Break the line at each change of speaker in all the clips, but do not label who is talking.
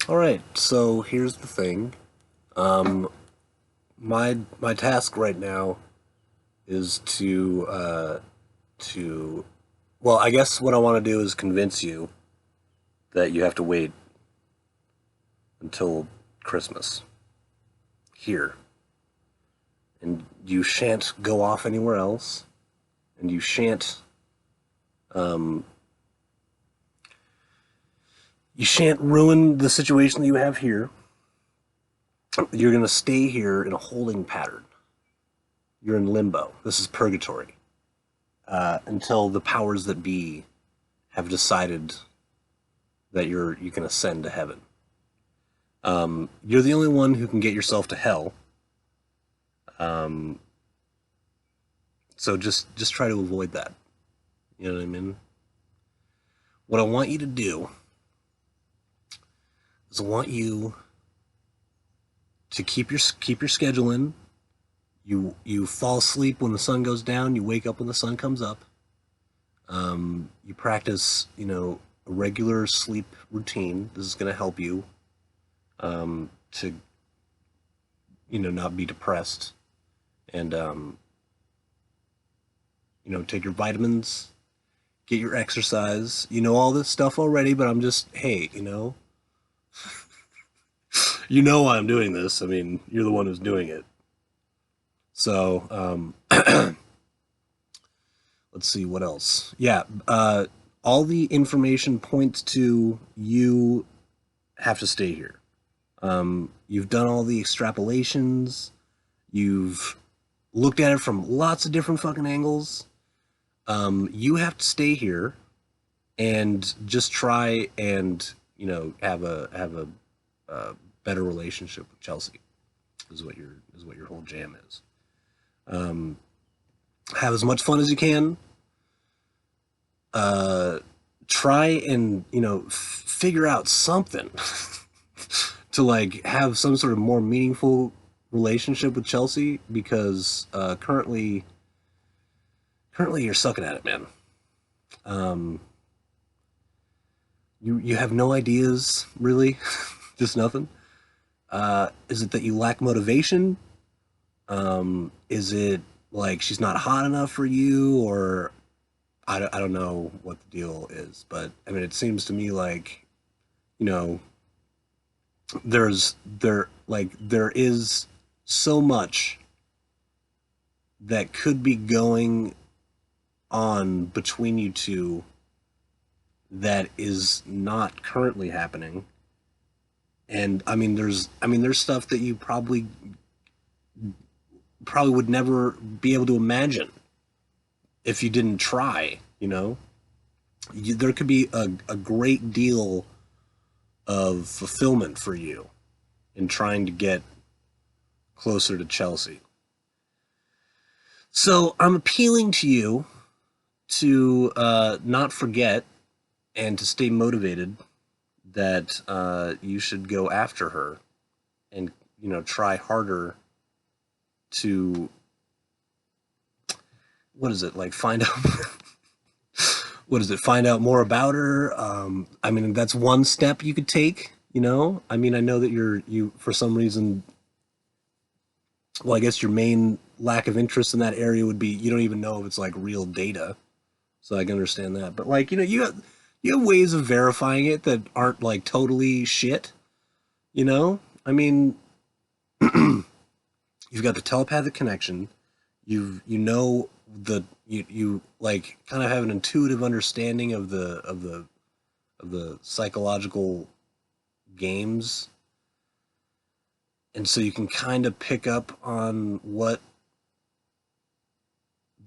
Alright, so here's the thing. My task right now is to well, I guess what I want to do is convince you that you have to wait until Christmas here, and you shan't go off anywhere else, and um you shan't ruin the situation that you have here. You're gonna stay here in a holding pattern. You're in limbo. This is purgatory. Until the powers that be have decided that you can ascend to heaven. You're the only one who can get yourself to hell. Um, so just try to avoid that. You know what I mean? What I want you to do is I want you to keep your schedule in. You fall asleep when the sun goes down. You wake up when the sun comes up. You practice, a regular sleep routine. This is going to help you to, not be depressed. And, take your vitamins, get your exercise. You know all this stuff already, but I'm just, hey, you know why I'm doing this. I mean, you're the one who's doing it. So, let's see what else. Yeah, all the information points to you have to stay here. You've done all the extrapolations. You've looked at it from lots of different fucking angles. You have to stay here and just try and have a better relationship with Chelsea. Is what your whole jam is. Have as much fun as you can. Try and figure out something to like have some sort of more meaningful relationship with Chelsea because currently you're sucking at it, man. Um, you have no ideas really, just nothing. Is it that you lack motivation? Is it like she's not hot enough for you, or I don't know what the deal is, but I mean, it seems to me like, you know, there is so much that could be going on between you two that is not currently happening. And I mean there's stuff that you probably would never be able to imagine if you didn't try, there could be a great deal of fulfillment for you in trying to get closer to Chelsea. So I'm appealing to you to not forget and to stay motivated that you should go after her and try harder to, what is it, like, find out what is it, find out more about her. I mean, that's one step you could take. I mean, I know that you for some reason, well, I guess your main lack of interest in that area would be you don't even know if it's like real data, so I can understand that. But like, you have ways of verifying it that aren't like totally shit. I mean, you've got the telepathic connection. You like kind of have an intuitive understanding of the psychological games, and so you can kind of pick up on what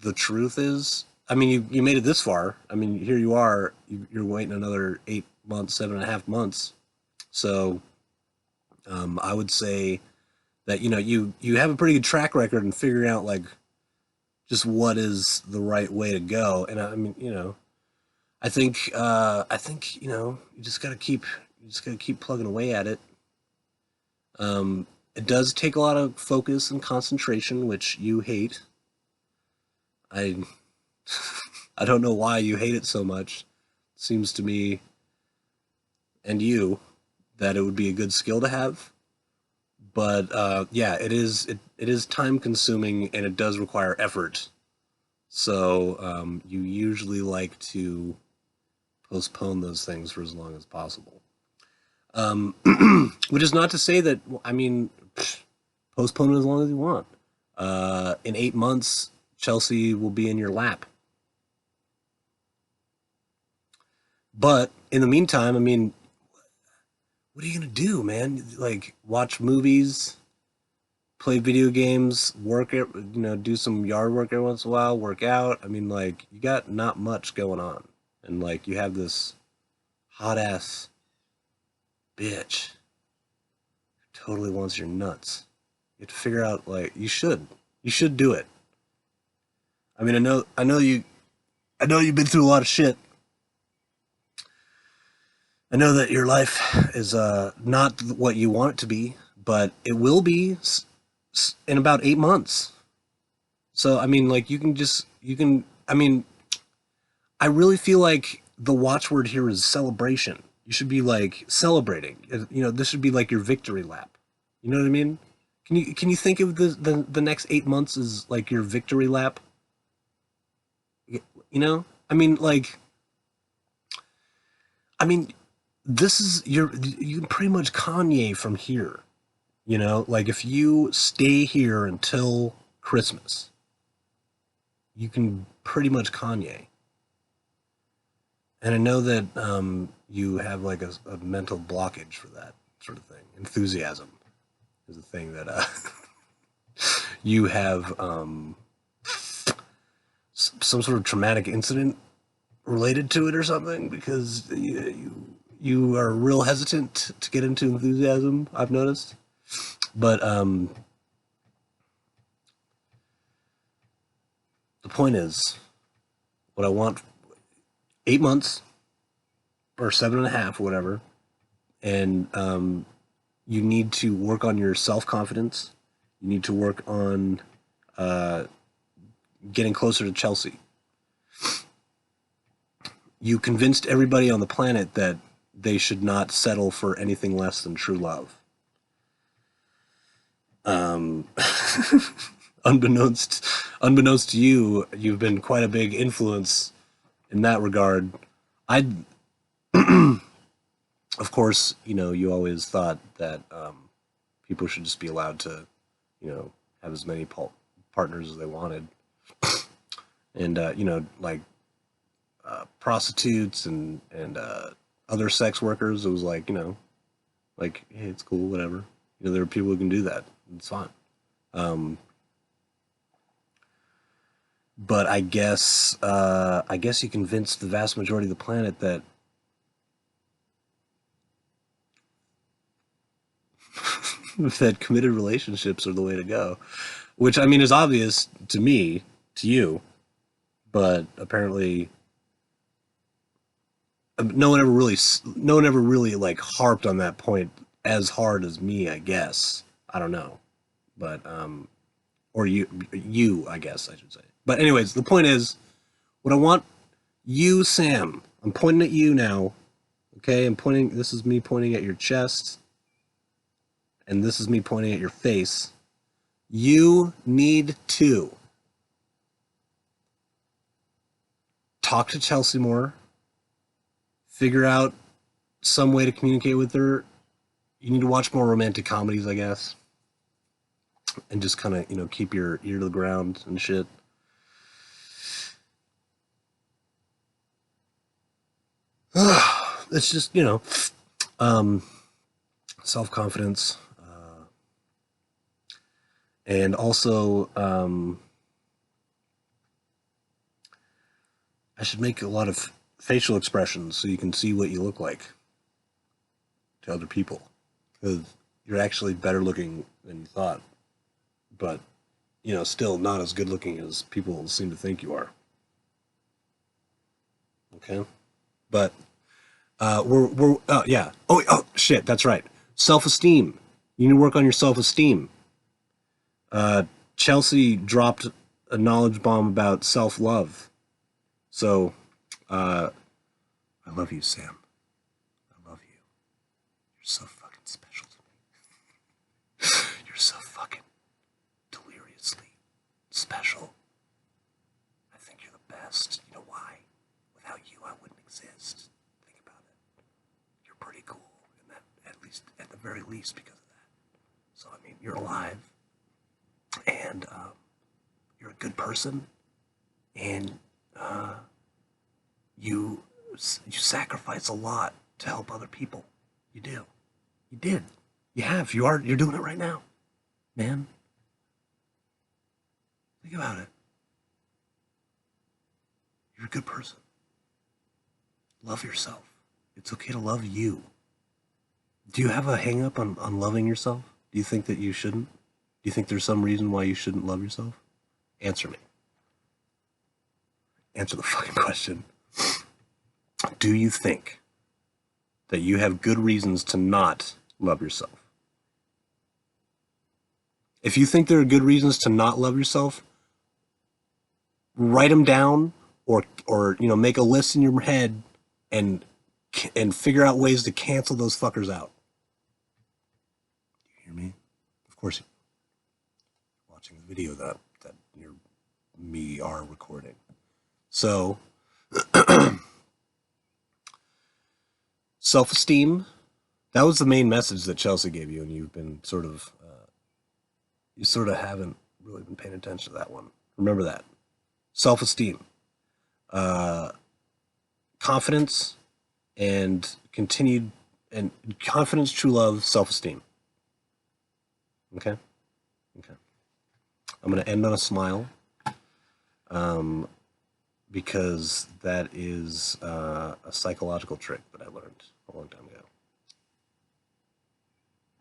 the truth is. I mean, you made it this far. I mean, here you are. You're waiting another 8 months, 7.5 months. So, I would say that you have a pretty good track record in figuring out like just what is the right way to go. And I mean, I think you just gotta keep plugging away at it. It does take a lot of focus and concentration, which you hate. I I don't know why you hate it so much. Seems to me, and you, that it would be a good skill to have. But yeah, it is time consuming and it does require effort. So you usually like to postpone those things for as long as possible. Um, which is not to say that, I mean, postpone it as long as you want. In 8 months, Chelsea will be in your lap. But in the meantime, I mean, what are you gonna do, man? Like watch movies, play video games, do some yard work every once in a while, work out. I mean, like you got not much going on, and like you have this hot ass bitch who totally wants your nuts. You have to figure out like you should do it. I mean, I know you've been through a lot of shit. I know that your life is not what you want it to be, but it will be in about 8 months. So I mean, like you can. I mean, I really feel like the watchword here is celebration. You should be like celebrating. You know, this should be like your victory lap. You know what I mean? Can you think of the next 8 months as like your victory lap? You know, I mean, this is you can pretty much Kanye from here. You know, like if you stay here until Christmas, you can pretty much Kanye. And I know that you have like a mental blockage for that sort of thing. Enthusiasm is a thing that you have some sort of traumatic incident related to it or something because you are real hesitant to get into enthusiasm. I've noticed, but the point is, what I want 8 months or 7.5 or whatever, and you need to work on your self confidence. You need to work on uh, getting closer to Chelsea. You convinced everybody on the planet that they should not settle for anything less than true love. Um, unbeknownst, unbeknownst to you, you've been quite a big influence in that regard. I, of course, you know, you always thought that people should just be allowed to, you know, have as many partners as they wanted, and you know, like prostitutes and other sex workers. It was like, you know, like hey, it's cool, whatever. You know, there are people who can do that. It's fine. Um, but I guess you convinced the vast majority of the planet that that committed relationships are the way to go, which I mean is obvious to me, to you, but apparently no one ever really like harped on that point as hard as me. I guess I don't know, but or you I guess I should say. But anyways, the point is, what I want you, Sam. I'm pointing at you now. Okay, I'm pointing. This is me pointing at your chest, and this is me pointing at your face. You need to talk to Chelsea more, figure out some way to communicate with her. You need to watch more romantic comedies, I guess, and just kind of, you know, keep your ear to the ground and shit. It's just, you know, um, self confidence, and also I should make a lot of facial expressions so you can see what you look like to other people, because you're actually better looking than you thought, but you know, still not as good looking as people seem to think you are. Okay, but we're yeah. Oh shit, that's right. Self esteem. You need to work on your self esteem. Uh, Chelsea dropped a knowledge bomb about self love. So, uh, I love you, Sam. I love you. You're so fucking special to me. You're so fucking deliriously special. I think you're the best. You know why? Without you, I wouldn't exist. Think about it. You're pretty cool, and that, at least, at the very least, because of that. So, I mean, you're alive, and you're a good person, and you sacrifice a lot to help other people. You do. You did. You have. You're doing it right now, man. Think about it. You're a good person. Love yourself. It's okay to love you. Do you have a hang up on loving yourself? Do you think that you shouldn't? Do you think there's some reason why you shouldn't love yourself? Answer me. Answer the fucking question. Do you think that you have good reasons to not love yourself? If you think there are good reasons to not love yourself, write them down, or make a list in your head and figure out ways to cancel those fuckers out. Do you hear me? Of course you're watching the video that me are recording. So self-esteem, that was the main message that Chelsea gave you, and you've been you haven't really been paying attention to that one. Remember that. Self-esteem, confidence, and confidence, true love, self-esteem. Okay? Okay. I'm going to end on a smile, because that is a psychological trick that I learned a long time ago.